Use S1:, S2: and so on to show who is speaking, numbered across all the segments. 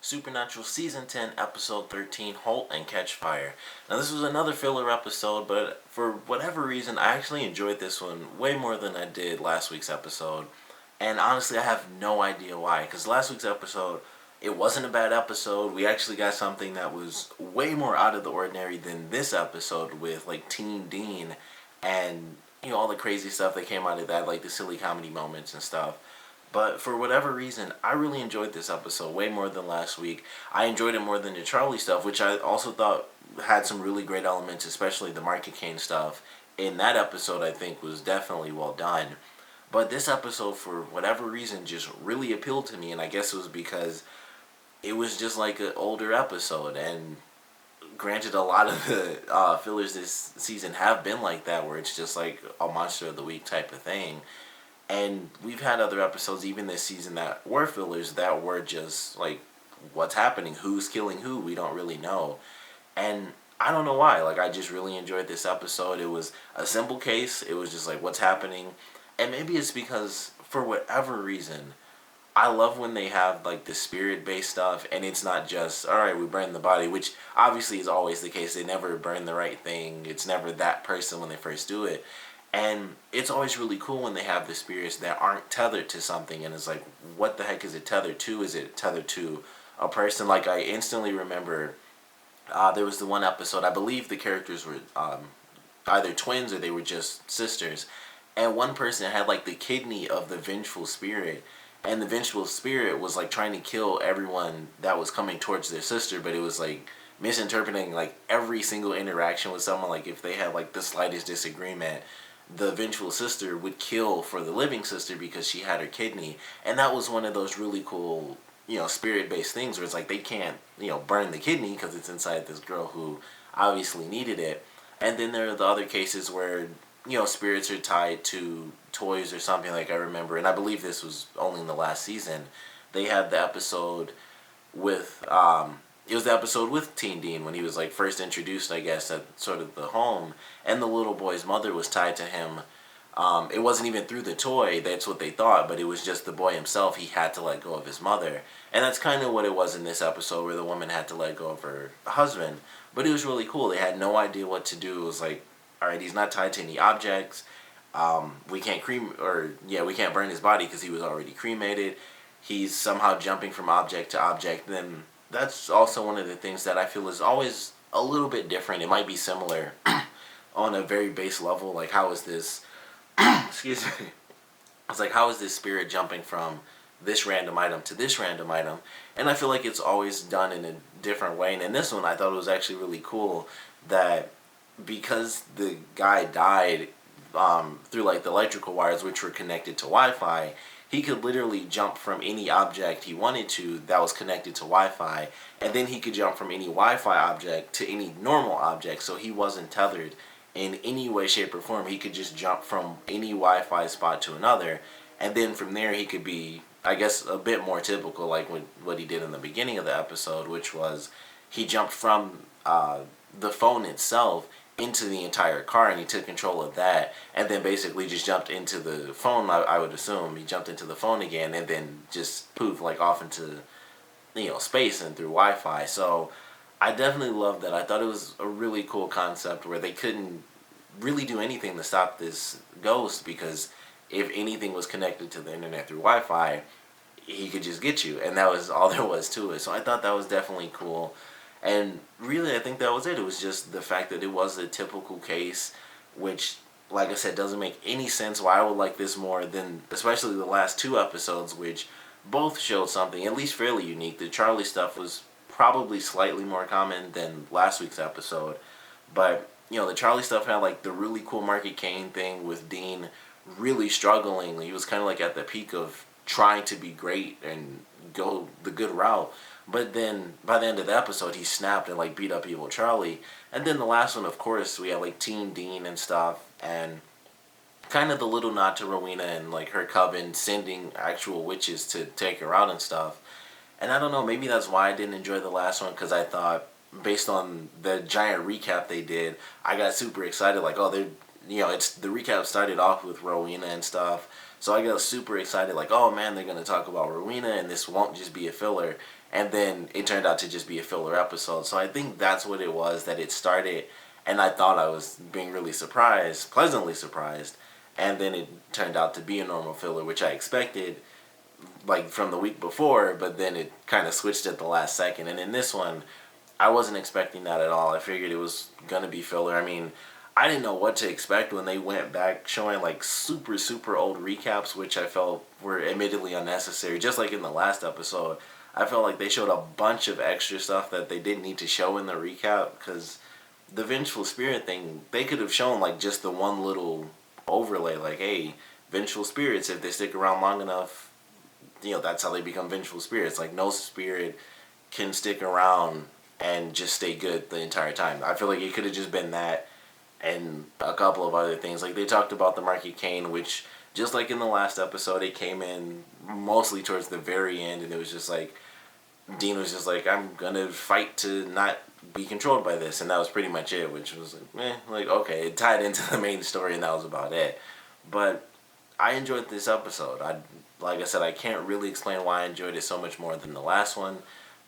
S1: Supernatural Season 10, Episode 13, Halt and Catch Fire. Now, this was another filler episode, but for whatever reason, I actually enjoyed this one way more than I did last week's episode. And honestly, I have no idea why, because last week's episode, it wasn't a bad episode. We actually got something that was way more out of the ordinary than this episode with, like, Teen Dean and, all the crazy stuff that came out of that, like the silly comedy moments and stuff. But for whatever reason, I really enjoyed this episode way more than last week. I enjoyed it more than the Charlie stuff, which I also thought had some really great elements, especially the Market Kane stuff. In that episode, I think was definitely well done. But this episode, for whatever reason, just really appealed to me, and I guess it was because it was just like an older episode. And granted, a lot of the fillers this season have been like that, where it's just like a monster of the week type of thing. And we've had other episodes even this season that were fillers that were just like, what's happening? Who's killing who? We don't really know. And I don't know why. Like, I just really enjoyed this episode. It was a simple case. It was just like, what's happening? And maybe it's because, for whatever reason, I love when they have like the spirit-based stuff and it's not just, alright, we burn the body, which obviously is always the case. They never burn the right thing. It's never that person when they first do it. And it's always really cool when they have the spirits that aren't tethered to something, and it's like, what the heck is it tethered to? Is it tethered to a person? Like, I instantly remember there was the one episode, I believe the characters were either twins or they were just sisters, and one person had like the kidney of the vengeful spirit, and the vengeful spirit was like trying to kill everyone that was coming towards their sister, but it was like misinterpreting like every single interaction with someone. Like, if they had like the slightest disagreement, the vengeful sister would kill for the living sister because she had her kidney. And that was one of those really cool, spirit-based things where it's like they can't, burn the kidney because it's inside this girl who obviously needed it. And then there are the other cases where, spirits are tied to toys or something. Like, I remember, and I believe this was only in the last season, they had the episode with, it was the episode with Teen Dean when he was like first introduced, I guess, at sort of the home, and the little boy's mother was tied to him. It wasn't even through the toy, that's what they thought, but it was just the boy himself. He had to let go of his mother. And that's kind of what it was in this episode, where the woman had to let go of her husband. But it was really cool. They had no idea what to do. It was like, alright, he's not tied to any objects. We can't we can't burn his body because he was already cremated. He's somehow jumping from object to object. Then that's also one of the things that I feel is always a little bit different. It might be similar on a very base level. Like, how is this, excuse me, it's like, how is this spirit jumping from this random item to this random item? And I feel like it's always done in a different way. And in this one, I thought it was actually really cool that because the guy died through like the electrical wires, which were connected to Wi-Fi, he could literally jump from any object he wanted to that was connected to Wi-Fi, and then he could jump from any Wi-Fi object to any normal object, so he wasn't tethered in any way, shape, or form. He could just jump from any Wi-Fi spot to another, and then from there he could be, I guess, a bit more typical, like what he did in the beginning of the episode, which was he jumped from the phone itself into the entire car, and he took control of that, and then basically just jumped into the phone. I would assume he jumped into the phone again, and then just poof, like off into space and through Wi-Fi. So I definitely loved that. I thought it was a really cool concept where they couldn't really do anything to stop this ghost, because if anything was connected to the internet through Wi-Fi, he could just get you, and that was all there was to it. So I thought that was definitely cool. And really, I think that was it. It was just the fact that it was a typical case, which, like I said, doesn't make any sense why I would like this more than, especially the last two episodes, which both showed something at least fairly unique. The Charlie stuff was probably slightly more common than last week's episode, but the Charlie stuff had like the really cool Market Kane thing with Dean really struggling. He was kind of like at the peak of trying to be great and go the good route. But then, by the end of the episode, he snapped and, like, beat up evil Charlie. And then the last one, of course, we had, like, Teen Dean and stuff. And kind of the little nod to Rowena and, like, her coven sending actual witches to take her out and stuff. And I don't know, maybe that's why I didn't enjoy the last one, because I thought, based on the giant recap they did, I got super excited. Like, oh, they're, it's the recap started off with Rowena and stuff. So I got super excited, like, oh man, they're going to talk about Rowena, and this won't just be a filler. and then it turned out to just be a filler episode. So I think that's what it was, that it started, and I thought I was being really surprised, pleasantly surprised, and then it turned out to be a normal filler, which I expected, like from the week before, but then it kind of switched at the last second. And in this one, I wasn't expecting that at all. I figured it was gonna be filler. I mean, I didn't know what to expect when they went back showing like super super old recaps, which I felt were admittedly unnecessary. Just like in the last episode, I felt like they showed a bunch of extra stuff that they didn't need to show in the recap, because the vengeful spirit thing, they could have shown like just the one little overlay, like, hey, vengeful spirits, if they stick around long enough, that's how they become vengeful spirits. Like, no spirit can stick around and just stay good the entire time. I feel like it could have just been that and a couple of other things. Like, they talked about the Mark of Cain, which, just like in the last episode, it came in mostly towards the very end, and it was just like, Dean was just like, I'm gonna fight to not be controlled by this, and that was pretty much it, which was like, okay, it tied into the main story, and that was about it. But I enjoyed this episode. Like I said, I can't really explain why I enjoyed it so much more than the last one,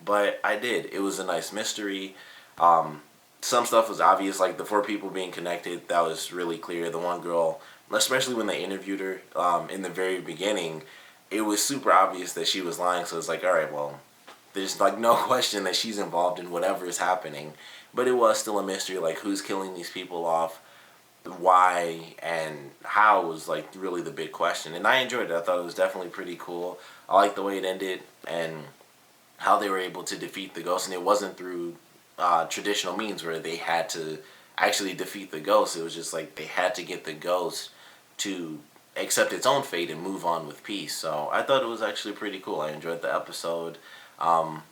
S1: but I did. It was a nice mystery. Some stuff was obvious, like the four people being connected. That was really clear. The one girl, especially when they interviewed her in the very beginning, it was super obvious that she was lying. So it's like, all right, well, there's like no question that she's involved in whatever is happening. But it was still a mystery, like who's killing these people off, why, and how was like really the big question. And I enjoyed it. I thought it was definitely pretty cool. I liked the way it ended and how they were able to defeat the ghost. And it wasn't through traditional means where they had to actually defeat the ghost. It was just like they had to get the ghost to accept its own fate and move on with peace. So I thought it was actually pretty cool. I enjoyed the episode. Um,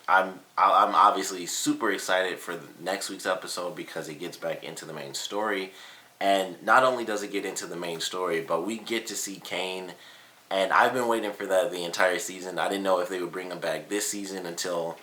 S1: I'm obviously super excited for next week's episode because it gets back into the main story, and not only does it get into the main story, but we get to see Cain, and I've been waiting for that the entire season. I didn't know if they would bring him back this season until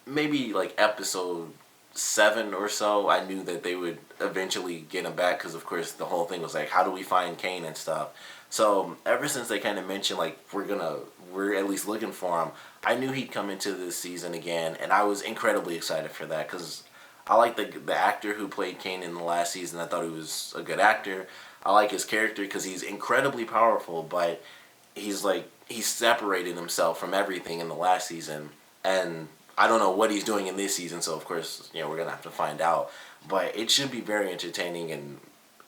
S1: maybe like episode 7 or so. I knew that they would eventually get him back because, of course, the whole thing was like, how do we find Cain and stuff. So ever since they kind of mentioned like we're at least looking for him, I knew he'd come into this season again, and I was incredibly excited for that because I like the actor who played Cain in the last season. I thought he was a good actor. I like his character because he's incredibly powerful, but he's separated himself from everything in the last season, and I don't know what he's doing in this season. So of course, we're gonna have to find out. But it should be very entertaining, and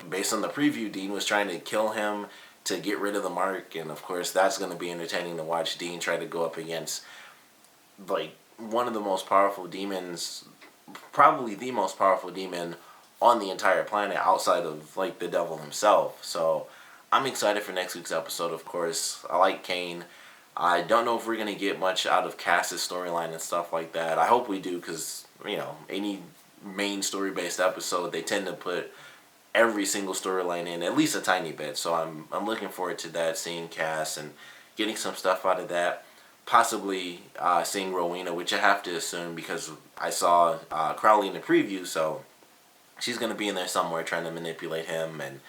S1: based on the preview, Dean was trying to kill him to get rid of the mark, and of course that's going to be entertaining to watch Dean try to go up against like one of the most powerful demons, probably the most powerful demon on the entire planet outside of like the devil himself. So I'm excited for next week's episode. Of course, I like Cain. I don't know if we're going to get much out of Cass's storyline and stuff like that. I hope we do, because any main story based episode, they tend to put every single storyline in at least a tiny bit. So I'm looking forward to that, seeing Cass and getting some stuff out of that. Possibly seeing Rowena, which I have to assume because I saw Crowley in the preview, so she's going to be in there somewhere trying to manipulate him and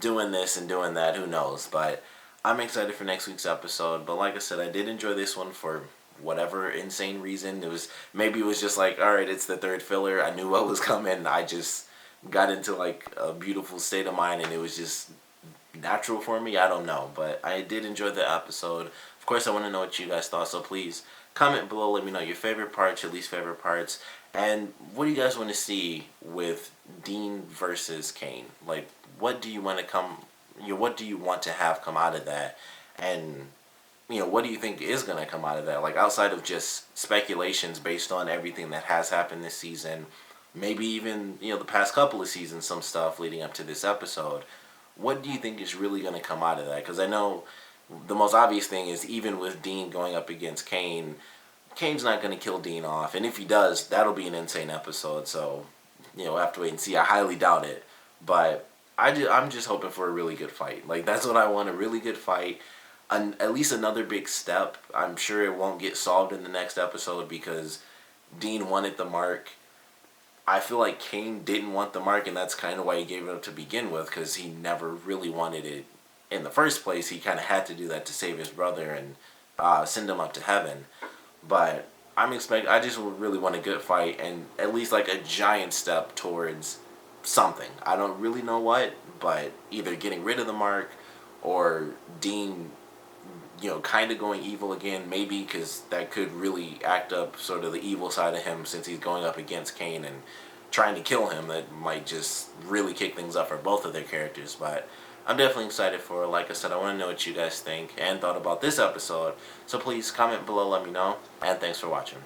S1: doing this and doing that. Who knows? But I'm excited for next week's episode. But like I said, I did enjoy this one for whatever insane reason. Maybe it was just like, all right, it's the third filler. I knew what was coming. I just got into like a beautiful state of mind, and it was just natural for me. I don't know, but I did enjoy the episode. Of course, I want to know what you guys thought, so please comment below. Let me know your favorite parts, your least favorite parts, and what do you guys want to see with Dean versus Cain? Like, what do you want to have come out of that, and what do you think is going to come out of that? Like, outside of just speculations based on everything that has happened this season, maybe even, the past couple of seasons, some stuff leading up to this episode. What do you think is really going to come out of that? Because I know the most obvious thing is, even with Dean going up against Cain, Cain's not going to kill Dean off. And if he does, that'll be an insane episode. So, we'll have to wait and see. I highly doubt it. But I'm just hoping for a really good fight. Like, that's what I want, a really good fight. At least another big step. I'm sure it won't get solved in the next episode because Dean wanted the mark. I feel like Cain didn't want the mark, and that's kind of why he gave it up to begin with, because he never really wanted it in the first place. He kind of had to do that to save his brother and send him up to heaven. But I just really want a good fight and at least like a giant step towards something. I don't really know what, but either getting rid of the mark or Dean, kind of going evil again, maybe, because that could really act up sort of the evil side of him since he's going up against Kane and trying to kill him. That might just really kick things up for both of their characters. But I'm definitely excited for it. Like I said, I want to know what you guys think and thought about this episode. So please comment below, let me know, and thanks for watching.